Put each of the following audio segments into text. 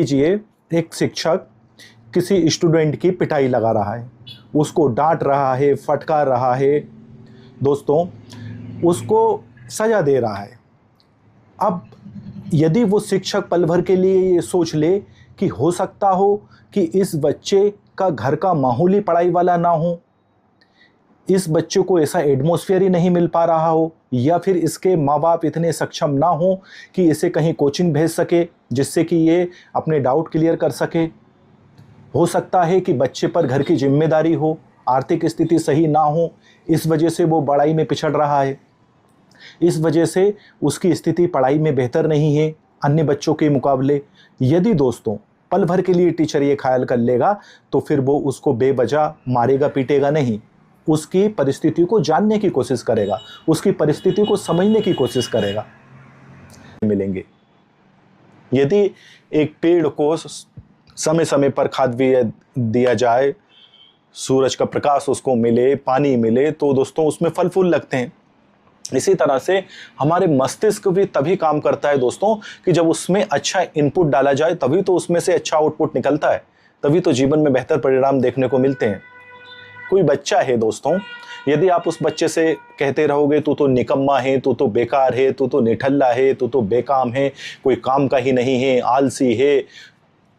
कीजिए, एक शिक्षक किसी स्टूडेंट की पिटाई लगा रहा है, उसको डांट रहा है, फटकार रहा है, दोस्तों उसको सजा दे रहा है। अब यदि वो शिक्षक पल भर के लिए ये सोच ले कि हो सकता हो कि इस बच्चे का घर का माहौल ही पढ़ाई वाला ना हो, इस बच्चे को ऐसा एटमॉस्फेयर ही नहीं मिल पा रहा हो, या फिर इसके माँ बाप इतने सक्षम ना हो कि इसे कहीं कोचिंग भेज सके जिससे कि ये अपने डाउट क्लियर कर सके। हो सकता है कि बच्चे पर घर की जिम्मेदारी हो, आर्थिक स्थिति सही ना हो, इस वजह से वो पढ़ाई में पिछड़ रहा है, इस वजह से उसकी स्थिति पढ़ाई में बेहतर नहीं है अन्य बच्चों के मुकाबले। यदि दोस्तों पल भर के लिए टीचर ये ख्याल कर लेगा तो फिर वो उसको बेवजह मारेगा पीटेगा नहीं, उसकी परिस्थिति को जानने की कोशिश करेगा, उसकी परिस्थिति को समझने की कोशिश करेगा। मिलेंगे यदि एक पेड़ को समय समय पर खाद दिया जाए, सूरज का प्रकाश उसको मिले, पानी मिले, तो दोस्तों उसमें फल फूल लगते हैं। इसी तरह से हमारे मस्तिष्क भी तभी काम करता है दोस्तों कि जब उसमें अच्छा इनपुट डाला जाए, तभी तो उसमें से अच्छा आउटपुट निकलता है, तभी तो जीवन में बेहतर परिणाम देखने को मिलते हैं। कोई बच्चा है दोस्तों, यदि आप उस बच्चे से कहते रहोगे तू तो निकम्मा है, तू तो बेकार है, तू तो निठल्ला है, तू तो बेकाम है, कोई काम का ही नहीं है, आलसी है,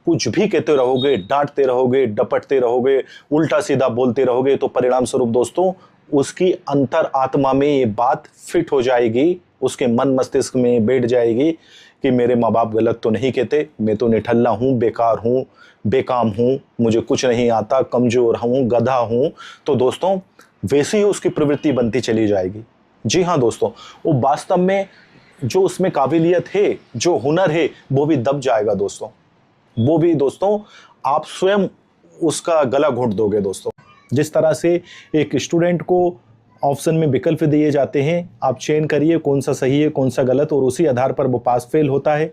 कुछ भी कहते रहोगे, डांटते रहोगे, डपटते रहोगे, उल्टा सीधा बोलते रहोगे, तो परिणाम स्वरूप दोस्तों उसकी अंतर आत्मा में ये बात फिट हो जाएगी, उसके मन मस्तिष्क में बैठ जाएगी कि मेरे माँ बाप गलत तो नहीं कहते, मैं तो निठल्ला हूँ, बेकार हूँ, बेकाम हूँ, मुझे कुछ नहीं आता, कमज़ोर हूँ, गधा हूँ। तो दोस्तों वैसे ही उसकी प्रवृत्ति बनती चली जाएगी। जी हाँ दोस्तों, वो वास्तव में जो उसमें काबिलियत है, जो हुनर है, वो भी दब जाएगा दोस्तों, वो भी दोस्तों आप स्वयं उसका गला घोंट दोगे दोस्तों। जिस तरह से एक स्टूडेंट को ऑप्शन में विकल्प दिए जाते हैं, आप चयन करिए कौन सा सही है कौन सा गलत, और उसी आधार पर वो पास फेल होता है,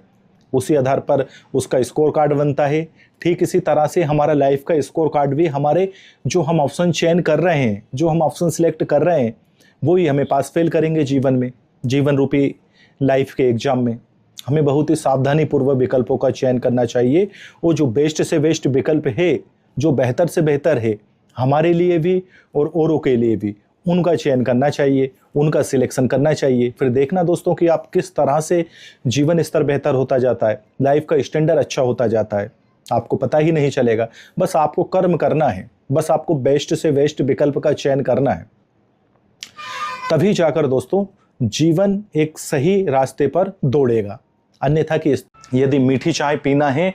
उसी आधार पर उसका स्कोर कार्ड बनता है। ठीक इसी तरह से हमारा लाइफ का स्कोर कार्ड भी हमारे जो हम ऑप्शन चयन कर रहे हैं, जो हम ऑप्शन सिलेक्ट कर रहे हैं, वो ही हमें पास फेल करेंगे जीवन में, जीवन रूपी लाइफ के एग्जाम में। हमें बहुत ही सावधानीपूर्वक विकल्पों का चयन करना चाहिए, और जो बेस्ट से बेस्ट विकल्प है, जो बेहतर से बेहतर है हमारे लिए भी और औरों के लिए भी, उनका चयन करना चाहिए, उनका सिलेक्शन करना चाहिए। फिर देखना दोस्तों कि आप किस तरह से जीवन स्तर बेहतर होता जाता है, लाइफ का स्टैंडर्ड अच्छा होता जाता है, आपको पता ही नहीं चलेगा। बस आपको कर्म करना है, बस आपको बेस्ट से बेस्ट विकल्प का चयन करना है, तभी जाकर दोस्तों जीवन एक सही रास्ते पर दौड़ेगा। अन्यथा कि यदि मीठी चाय पीना है